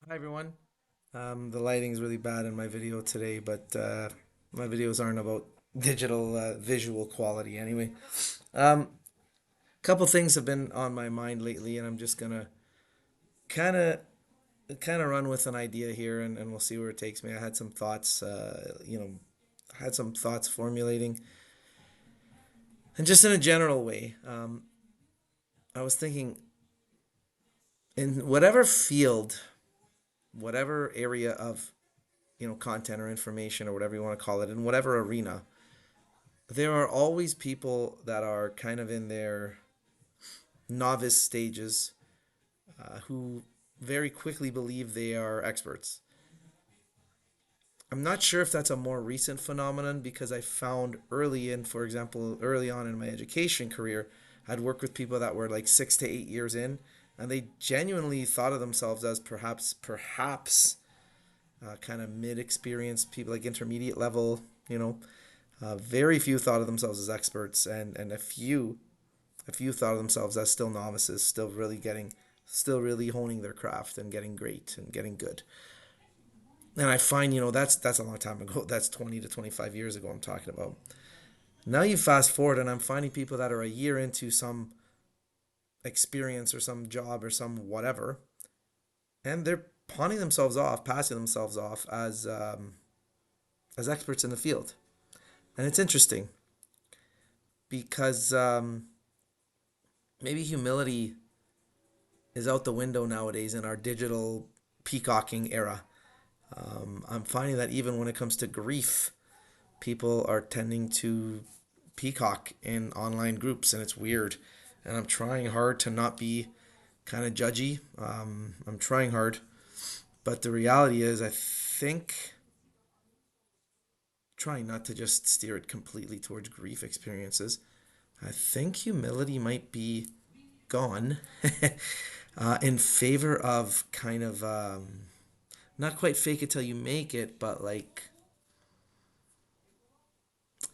Hi everyone. The lighting's really bad in my video today, but my videos aren't about digital visual quality anyway. Um, Couple things have been on my mind lately, and I'm just gonna kind of kind of run with an idea here, and we'll see where it takes me. I had some thoughts, had some thoughts formulating, and just in a general way, I was thinking in whatever field, whatever area of content or information or whatever you want to call it, in whatever arena there are always people that are kind of in their novice stages who very quickly believe they are experts. I'm not sure if that's a more recent phenomenon because I found for example, early on in my education career, I'd worked with people that were like 6 to 8 years in, and they genuinely thought of themselves as perhaps kind of mid-experienced people, like intermediate level. Very few thought of themselves as experts, and a few thought of themselves as still novices, still really honing their craft and getting great and getting good. And I find, that's a long time ago. That's 20 to 25 years ago I'm talking about. Now you fast forward and I'm finding people that are a year into some experience or some job or some whatever, and they're passing themselves off as experts in the field. And it's interesting because maybe humility is out the window nowadays in our digital peacocking era. I'm finding that even when it comes to grief, people are tending to peacock in online groups, and it's weird. And I'm trying hard to not be kind of judgy. I'm trying hard, but the reality is, I think trying not to just steer it completely towards grief experiences. I think humility might be gone in favor of kind of not quite fake it till you make it, but like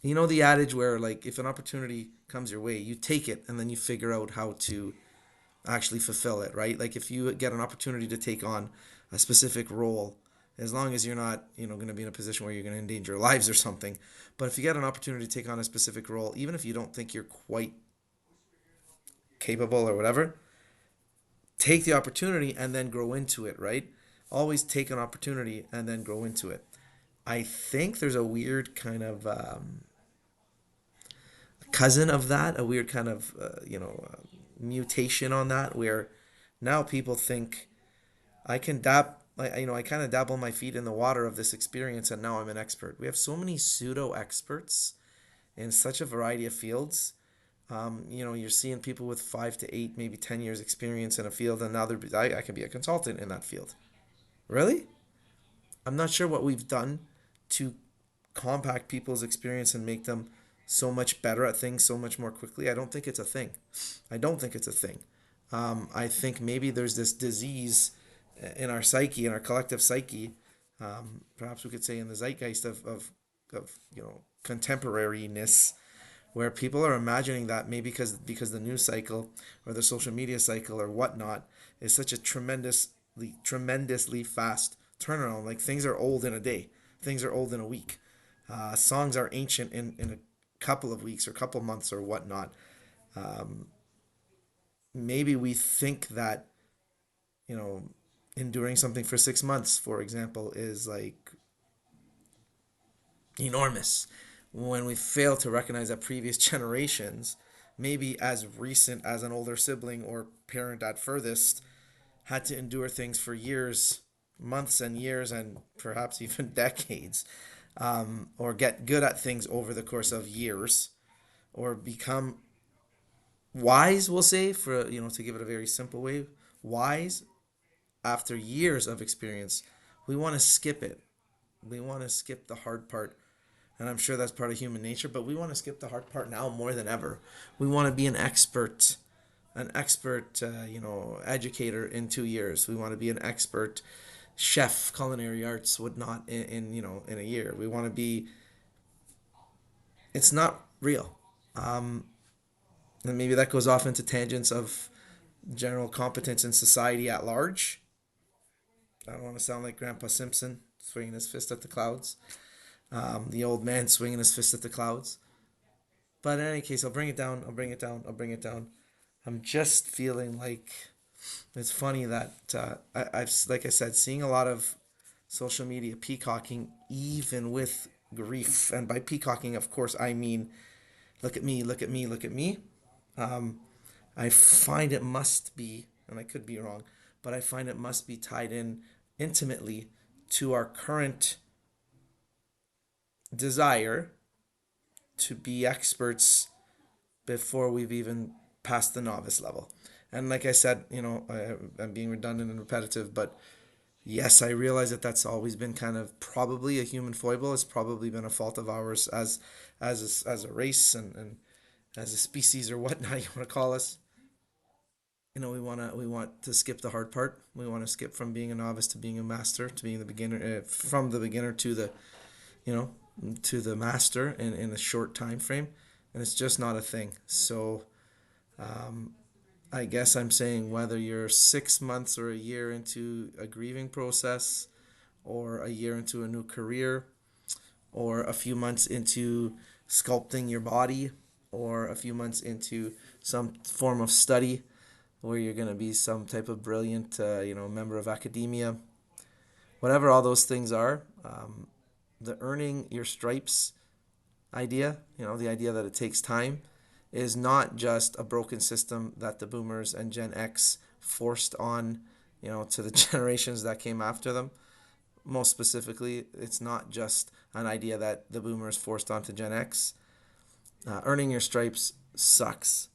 the adage where like if an opportunity comes your way, you take it and then you figure out how to actually fulfill it, right? Like if you get an opportunity to take on a specific role, as long as you're not, going to be in a position where you're going to endanger lives or something. But if you get an opportunity to take on a specific role, even if you don't think you're quite capable or whatever, take the opportunity and then grow into it, right? Always take an opportunity and then grow into it. I think there's a weird kind of cousin of that, a weird kind of mutation on that, where now people think I can I kind of dabble my feet in the water of this experience, and now I'm an expert. We have so many pseudo experts in such a variety of fields. You're seeing people with 5 to 8, maybe 10 years experience in a field, and now I can be a consultant in that field. Really? I'm not sure what we've done to compact people's experience and make them so much better at things so much more quickly. I don't think it's a thing. I don't think it's a thing. I think maybe there's this disease in our psyche, in our collective psyche, perhaps we could say in the zeitgeist of contemporariness, where people are imagining that maybe because the news cycle or the social media cycle or whatnot is such a tremendously fast turnaround. Like things are old in a day, things are old in a week. Songs are ancient in a couple of weeks or couple months or whatnot. Maybe we think that you know enduring something for 6 months, for example, is like enormous when we fail to recognize that previous generations, maybe as recent as an older sibling or parent at furthest, had to endure things for years, months, and years, and perhaps even decades, or get good at things over the course of years, or become wise, we'll say, for to give it a very simple way, wise after years of experience. We want to skip it. We want to skip the hard part, and I'm sure that's part of human nature, but we want to skip the hard part now more than ever. We want to be an expert educator in 2 years. We want to be an expert chef, culinary arts, whatnot, in a year. We want to be. It's not real, and maybe that goes off into tangents of general competence in society at large. I don't want to sound like Grandpa Simpson swinging his fist at the clouds. The old man swinging his fist at the clouds. But in any case, I'll bring it down. I'll bring it down. I'll bring it down. I'm just feeling like it's funny that I've, like I said, seeing a lot of social media peacocking, even with grief. And by peacocking, of course, I mean, look at me, look at me, look at me. Um, I find it must be, and I could be wrong, but I find it must be tied in intimately to our current desire to be experts before we've even passed the novice level. And like I said, I'm being redundant and repetitive, but yes, I realize that that's always been kind of probably a human foible. It's probably been a fault of ours as a race and as a species or whatnot you want to call us. We want to skip the hard part. We want to skip from being a novice to being a master, to being the beginner, from the beginner to the you know to the master in a short time frame, and it's just not a thing. So I guess I'm saying whether you're 6 months or a year into a grieving process, or a year into a new career, or a few months into sculpting your body, or a few months into some form of study where you're going to be some type of brilliant, member of academia, whatever all those things are, the earning your stripes idea, the idea that it takes time, is not just a broken system that the boomers and Gen X forced on, to the generations that came after them. Most specifically, it's not just an idea that the boomers forced onto Gen X. Earning your stripes sucks.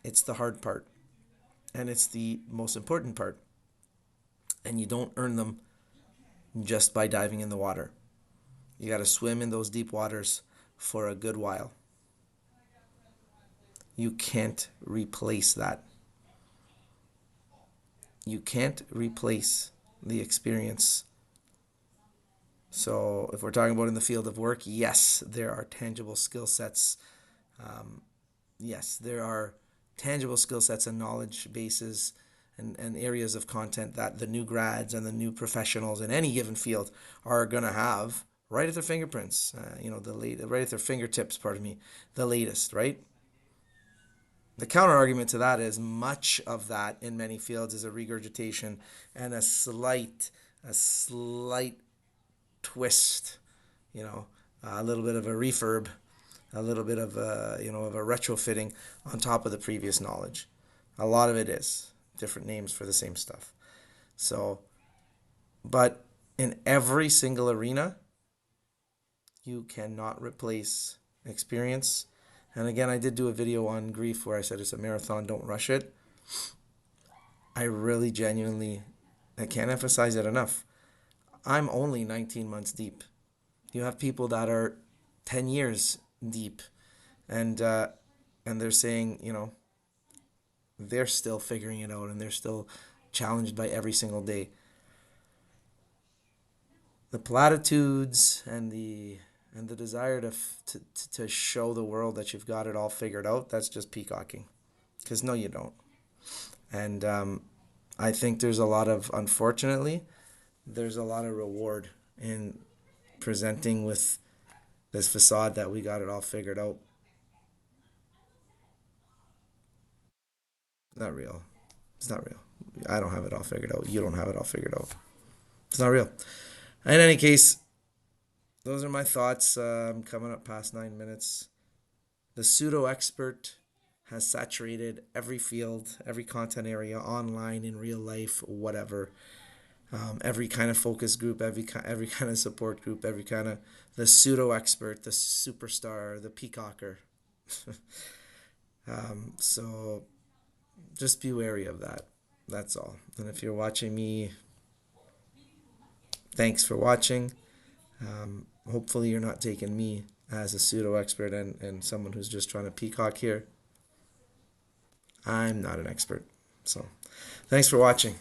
It's the hard part, and it's the most important part. And you don't earn them just by diving in the water. You got to swim in those deep waters for a good while. You can't replace that. You can't replace the experience. So, if we're talking about in the field of work, yes, there are tangible skill sets. Yes, there are tangible skill sets and knowledge bases and areas of content that the new grads and the new professionals in any given field are going to have right at their fingerprints, right at their fingertips, pardon me, the latest, right? The counter argument to that is much of that in many fields is a regurgitation and a slight twist, a little bit of a refurb, a little bit of a retrofitting on top of the previous knowledge. A lot of it is different names for the same stuff. So, but in every single arena, you cannot replace experience. And again, I did do a video on grief where I said it's a marathon, don't rush it. I really genuinely, I can't emphasize it enough. I'm only 19 months deep. You have people that are 10 years deep, and they're saying, they're still figuring it out and they're still challenged by every single day. The platitudes and the desire to show the world that you've got it all figured out, that's just peacocking. Because no, you don't. And I think unfortunately, there's a lot of reward in presenting with this facade that we got it all figured out. Not real. It's not real. I don't have it all figured out. You don't have it all figured out. It's not real. In any case, those are my thoughts. I'm coming up past 9 minutes. The pseudo expert has saturated every field, every content area, online, in real life, whatever. Every kind of focus group, every kind of support group, every kind of the pseudo expert, the superstar, the peacocker. So just be wary of that. That's all. And if you're watching me, thanks for watching. Hopefully, you're not taking me as a pseudo expert and someone who's just trying to peacock here. I'm not an expert. So, thanks for watching.